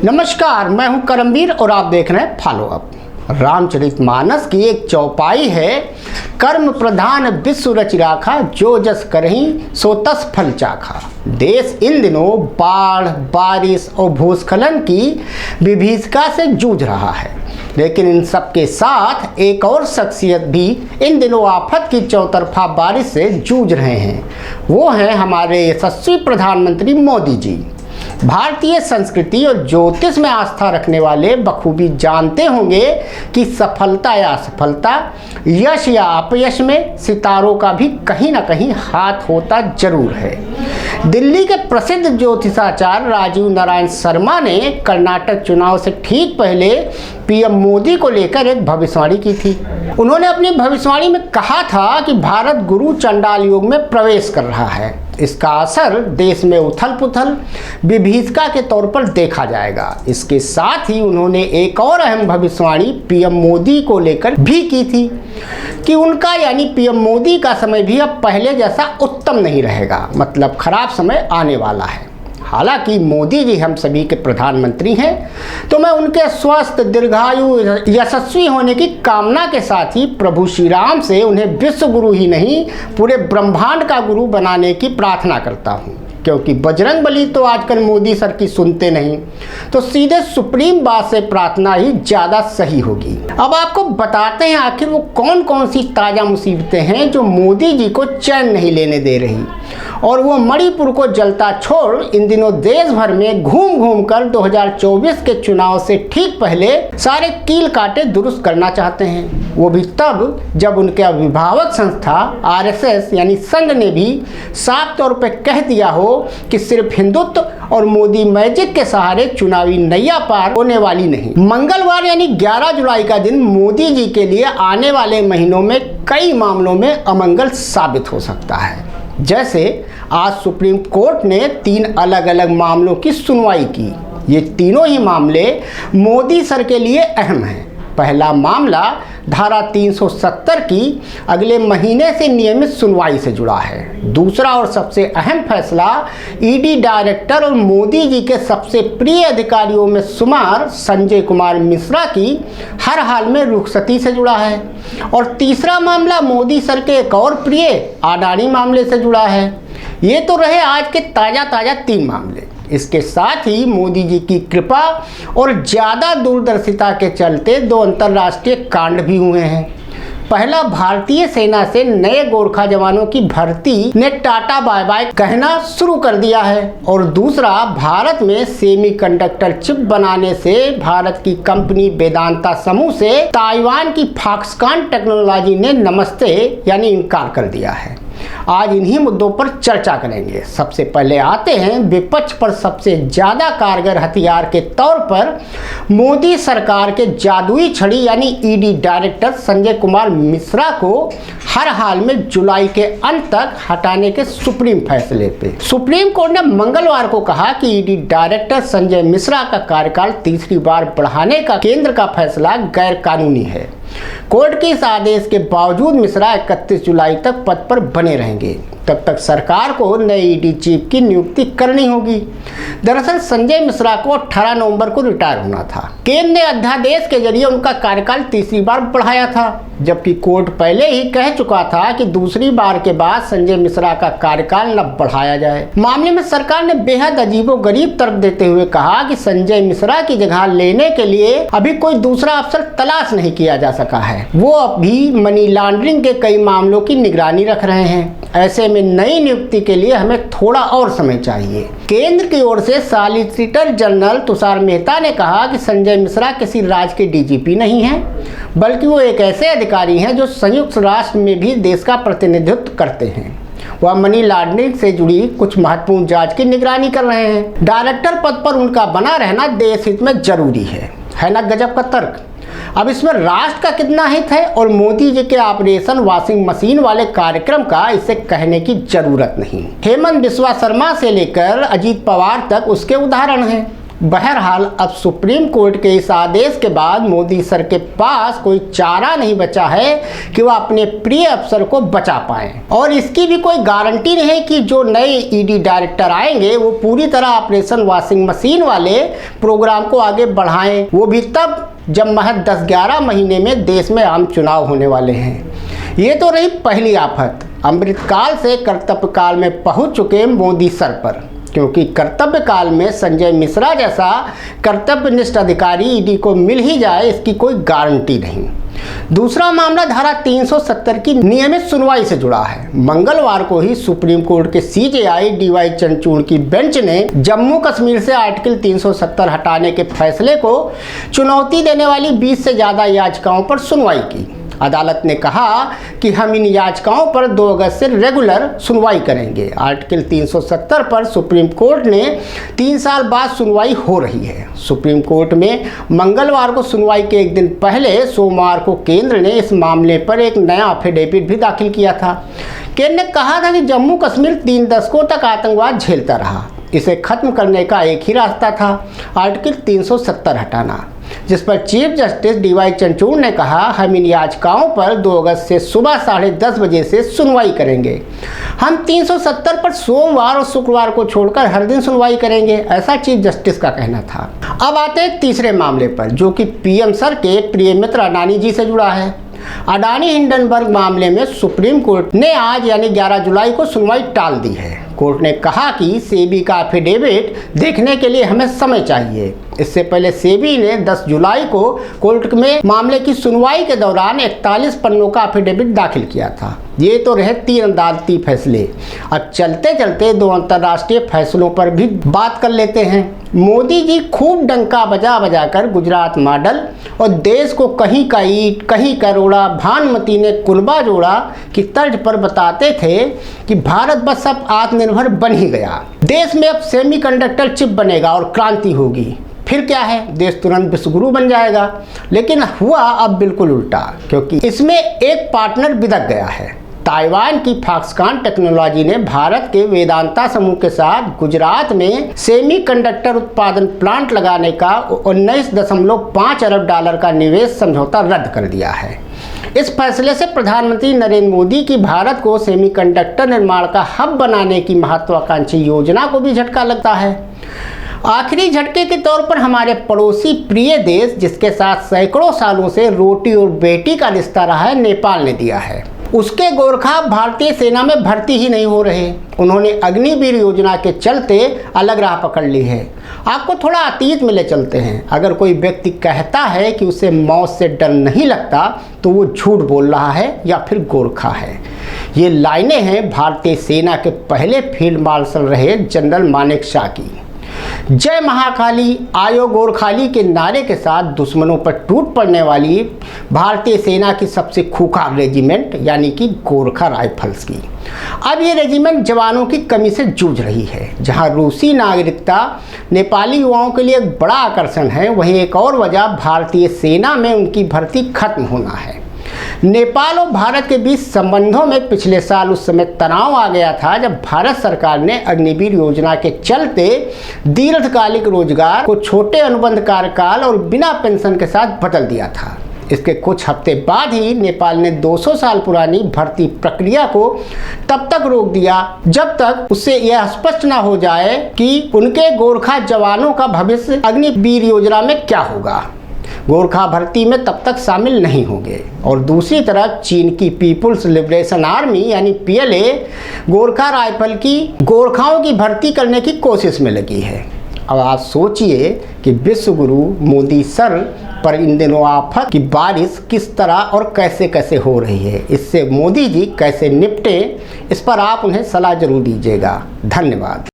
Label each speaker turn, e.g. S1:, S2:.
S1: नमस्कार, मैं हूं करमवीर और आप देख रहे हैं फॉलो अप। रामचरितमानस की एक चौपाई है, कर्म प्रधान विश्व रचि राखा, जो जस करहीं सो तस फल चाखा। देश इन दिनों बाढ़, बारिश और भूस्खलन की विभीषिका से जूझ रहा है, लेकिन इन सब के साथ एक और शख्सियत भी इन दिनों आफत की चौतरफा बारिश से जूझ रहे हैं। वो हैं हमारे यशस्वी प्रधानमंत्री मोदी जी। भारतीय संस्कृति और ज्योतिष में आस्था रखने वाले बखूबी जानते होंगे कि सफलता या असफलता, यश या अपयश में सितारों का भी कहीं ना कहीं हाथ होता जरूर है। दिल्ली के प्रसिद्ध ज्योतिषाचार्य राजीव नारायण शर्मा ने कर्नाटक चुनाव से ठीक पहले पीएम मोदी को लेकर एक भविष्यवाणी की थी। उन्होंने अपनी भविष्यवाणी में कहा था कि भारत गुरु चंडाल युग में प्रवेश कर रहा है। इसका असर देश में उथल पुथल विभीषिका के तौर पर देखा जाएगा। इसके साथ ही उन्होंने एक और अहम भविष्यवाणी पीएम मोदी को लेकर भी की थी कि उनका यानी पीएम मोदी का समय भी अब पहले जैसा उत्तम नहीं रहेगा, मतलब खराब समय आने वाला है। हालांकि मोदी जी हम सभी के प्रधानमंत्री हैं, तो मैं उनके स्वस्थ, दीर्घायु, यशस्वी होने की कामना के साथ ही प्रभु श्री राम से उन्हें विश्व गुरु ही नहीं पूरे ब्रह्मांड का गुरु बनाने की प्रार्थना करता हूं। क्योंकि बजरंग बली तो आजकल मोदी सर की सुनते नहीं, तो सीधे सुप्रीम बात से प्रार्थना ही ज़्यादा सही होगी। अब आपको बताते हैं आखिर वो कौन कौन सी ताज़ा मुसीबतें हैं जो मोदी जी को चैन नहीं लेने दे रही, और वो मणिपुर को जलता छोड़ इन दिनों देश भर में घूम घूम कर 2024 के चुनाव से ठीक पहले सारे कील काटे दुरुस्त करना चाहते हैं। वो भी तब जब उनके अभिभावक संस्था आरएसएस यानी संघ ने भी साफ तौर पर कह दिया हो कि सिर्फ हिंदुत्व और मोदी मैजिक के सहारे चुनावी नैया पार होने वाली नहीं। मंगलवार यानी 11 जुलाई का दिन मोदी जी के लिए आने वाले महीनों में कई मामलों में अमंगल साबित हो सकता है। जैसे आज सुप्रीम कोर्ट ने 3 अलग अलग मामलों की सुनवाई की। ये तीनों ही मामले मोदी सर के लिए अहम हैं। पहला मामला धारा 370 की अगले महीने से नियमित सुनवाई से जुड़ा है। दूसरा और सबसे अहम फैसला ईडी डायरेक्टर और मोदी जी के सबसे प्रिय अधिकारियों में शुमार संजय कुमार मिश्रा की हर हाल में रुखसती से जुड़ा है। और तीसरा मामला मोदी सर के एक और प्रिय अडानी मामले से जुड़ा है। ये तो रहे आज के ताज़ा 3 मामले। इसके साथ ही मोदी जी की कृपा और ज़्यादा दूरदर्शिता के चलते 2 अंतर्राष्ट्रीय कांड भी हुए हैं। पहला, भारतीय सेना से नए गोरखा जवानों की भर्ती ने टाटा बाय बाय कहना शुरू कर दिया है, और दूसरा, भारत में सेमीकंडक्टर चिप बनाने से भारत की कंपनी वेदांता समूह से ताइवान की फॉक्सकॉन टेक्नोलॉजी ने नमस्ते यानी इनकार कर दिया है। आज इन्हीं मुद्दों पर चर्चा करेंगे। सबसे पहले आते हैं विपक्ष पर सबसे ज़्यादा कारगर हथियार के तौर पर मोदी सरकार के जादुई छड़ी यानी ईडी डायरेक्टर संजय कुमार मिश्रा को हर हाल में जुलाई के अंत तक हटाने के सुप्रीम फैसले पे सुप्रीम कोर्ट ने मंगलवार को कहा कि ईडी डायरेक्टर संजय मिश्रा का कार्यकाल तीसरी बार बढ़ाने का केंद्र का फैसला गैर कानूनी है। कोर्ट के इस आदेश के बावजूद मिश्रा 31 जुलाई तक पद पर बने रहेंगे। तब तक सरकार को नए ईडी चीफ की नियुक्ति करनी होगी। दरअसल संजय मिश्रा को 18 नवंबर को रिटायर होना था। केंद्र ने अध्यादेश के जरिए उनका कार्यकाल तीसरी बार बढ़ाया था, जबकि कोर्ट पहले ही कह चुका था कि दूसरी बार के बाद संजय मिश्रा का कार्यकाल न बढ़ाया जाए। मामले में सरकार ने बेहद अजीबोगरीब तर्क देते हुए कहा कि संजय मिश्रा की जगह लेने के लिए अभी कोई दूसरा अफसर तलाश नहीं किया जा सका है। वो अभी मनी लॉन्ड्रिंग के कई मामलों की निगरानी रख रहे हैं। ऐसे में नई नियुक्ति के लिए हमें थोड़ा और समय चाहिए। केंद्र की ओर से सॉलिसिटर जनरल तुषार मेहता ने कहा कि संजय मिश्रा किसी राज्य के डीजीपी नहीं हैं, बल्कि वो एक ऐसे अधिकारी हैं जो संयुक्त राष्ट्र में भी देश का प्रतिनिधित्व करते हैं। वह मनी लॉन्ड्रिंग से जुड़ी कुछ महत्वपूर्ण जांच की निगरानी कर रहे हैं। डायरेक्टर पद पर उनका बना रहना देश हित में जरूरी है ना गजब का तर्क। अब इसमें राष्ट्र का कितना हित है और मोदी जी के ऑपरेशन वॉशिंग मशीन वाले कार्यक्रम का इसे कहने की जरूरत नहीं। हेमंत बिस्वा शर्मा से लेकर अजीत पवार तक उसके उदाहरण हैं। बहरहाल अब सुप्रीम कोर्ट के इस आदेश के बाद मोदी सर के पास कोई चारा नहीं बचा है कि वह अपने प्रिय अफसर को बचा पाएं। और इसकी भी कोई गारंटी नहीं है कि जो नए ईडी डायरेक्टर आएंगे वो पूरी तरह ऑपरेशन वॉशिंग मशीन वाले प्रोग्राम को आगे बढ़ाएं, वो भी तब जब महज 10-11 महीने में देश में आम चुनाव होने वाले हैं। ये तो रही पहली आफत अमृतकाल से कर्तव्य काल में पहुंच चुके मोदी सर पर, क्योंकि कर्तव्य काल में संजय मिश्रा जैसा कर्तव्यनिष्ठ अधिकारी ईडी को मिल ही जाए इसकी कोई गारंटी नहीं। दूसरा मामला धारा 370 की नियमित सुनवाई से जुड़ा है। मंगलवार को ही सुप्रीम कोर्ट के सीजेआई डीवाई चंद्रचूड़ की बेंच ने जम्मू कश्मीर से आर्टिकल 370 हटाने के फैसले को चुनौती देने वाली 20 से ज़्यादा याचिकाओं पर सुनवाई की। अदालत ने कहा कि हम इन याचिकाओं पर 2 अगस्त से रेगुलर सुनवाई करेंगे। आर्टिकल 370 पर सुप्रीम कोर्ट ने 3 साल बाद सुनवाई हो रही है। सुप्रीम कोर्ट में मंगलवार को सुनवाई के एक दिन पहले सोमवार को केंद्र ने इस मामले पर एक नया एफिडेविट भी दाखिल किया था। केंद्र ने कहा था कि जम्मू कश्मीर 3 दशकों तक आतंकवाद झेलता रहा, इसे खत्म करने का एक ही रास्ता था, आर्टिकल 370 हटाना, जिस पर चीफ जस्टिस डीवाई चंद्रचूड़ ने कहा हम इन याचिकाओं पर 2 अगस्त से सुबह 10:30 बजे से सुनवाई करेंगे। हम 370 पर सोमवार और शुक्रवार को छोड़कर हर दिन सुनवाई करेंगे, ऐसा चीफ जस्टिस का कहना था। अब आते हैं तीसरे मामले पर, जो कि पीएम सर के प्रिय मित्र अडानी जी से जुड़ा है। अडानी हिंडनबर्ग मामले में सुप्रीम कोर्ट ने आज यानी 11 जुलाई को सुनवाई टाल दी है। कोर्ट ने कहा कि सेबी का एफिडेविट देखने के लिए हमें समय चाहिए। इससे पहले सेबी ने 10 जुलाई को कोर्ट में मामले की सुनवाई के दौरान 41 पन्नों का एफिडेविट दाखिल किया था। ये तो रहे 3 अदालती फैसले। अब चलते चलते 2 अंतर्राष्ट्रीय फैसलों पर भी बात कर लेते हैं। मोदी जी खूब डंका बजा बजा कर गुजरात मॉडल और देश को कहीं का ईंट कहीं का रोड़ा भानुमति ने कुनबा जोड़ा की तर्ज पर बताते थे कि भारत बस अब आत्मनिर्भर बन ही गया, देश में अब सेमीकंडक्टर चिप बनेगा और क्रांति होगी। फिर क्या है, देश तुरंत विश्वगुरु बन जाएगा। लेकिन हुआ अब बिल्कुल उल्टा, क्योंकि इसमें एक पार्टनर बिदक गया है। ताइवान की फॉक्सकॉन टेक्नोलॉजी ने भारत के वेदांता समूह के साथ गुजरात में सेमीकंडक्टर उत्पादन प्लांट लगाने का 19.5 अरब डॉलर का निवेश समझौता रद्द कर दिया है। इस फैसले से प्रधानमंत्री नरेंद्र मोदी की भारत को सेमीकंडक्टर निर्माण का हब बनाने की महत्वाकांक्षी योजना को भी झटका लगता है। आखिरी झटके के तौर पर हमारे पड़ोसी प्रिय देश, जिसके साथ सैकड़ों सालों से रोटी और बेटी का रिश्ता रहा है, नेपाल ने दिया है। उसके गोरखा भारतीय सेना में भर्ती ही नहीं हो रहे। उन्होंने अग्निवीर योजना के चलते अलग राह पकड़ ली है। आपको थोड़ा अतीत में ले चलते हैं। अगर कोई व्यक्ति कहता है कि उसे मौत से डर नहीं लगता तो वो झूठ बोल रहा है या फिर गोरखा है। ये लाइनें हैं भारतीय सेना के पहले फील्ड मार्शल रहे जनरल मानेकशॉ की। जय महाकाली आयो गोरखाली के नारे के साथ दुश्मनों पर टूट पड़ने वाली भारतीय सेना की सबसे खूंखार रेजिमेंट यानी कि गोरखा राइफल्स की अब ये रेजिमेंट जवानों की कमी से जूझ रही है। जहां रूसी नागरिकता नेपाली युवाओं के लिए एक बड़ा आकर्षण है, वहीं एक और वजह भारतीय सेना में उनकी भर्ती खत्म होना है। नेपाल और भारत के बीच संबंधों में पिछले साल उस समय तनाव आ गया था जब भारत सरकार ने अग्निवीर योजना के चलते दीर्घकालिक रोजगार को छोटे अनुबंध कार्यकाल और बिना पेंशन के साथ बदल दिया था। इसके कुछ हफ्ते बाद ही नेपाल ने 200 साल पुरानी भर्ती प्रक्रिया को तब तक रोक दिया जब तक उससे यह स्पष्ट न हो जाए कि उनके गोरखा जवानों का भविष्य अग्निवीर योजना में क्या होगा। गोरखा भर्ती में तब तक शामिल नहीं होंगे। और दूसरी तरफ चीन की पीपुल्स लिबरेशन आर्मी यानी पीएलए गोरखा राइफल की गोरखाओं की भर्ती करने की कोशिश में लगी है। अब आप सोचिए कि विश्वगुरु मोदी सर पर इन दिनों आफत की बारिश किस तरह और कैसे कैसे हो रही है। इससे मोदी जी कैसे निपटे, इस पर आप उन्हें सलाह जरूर दीजिएगा। धन्यवाद।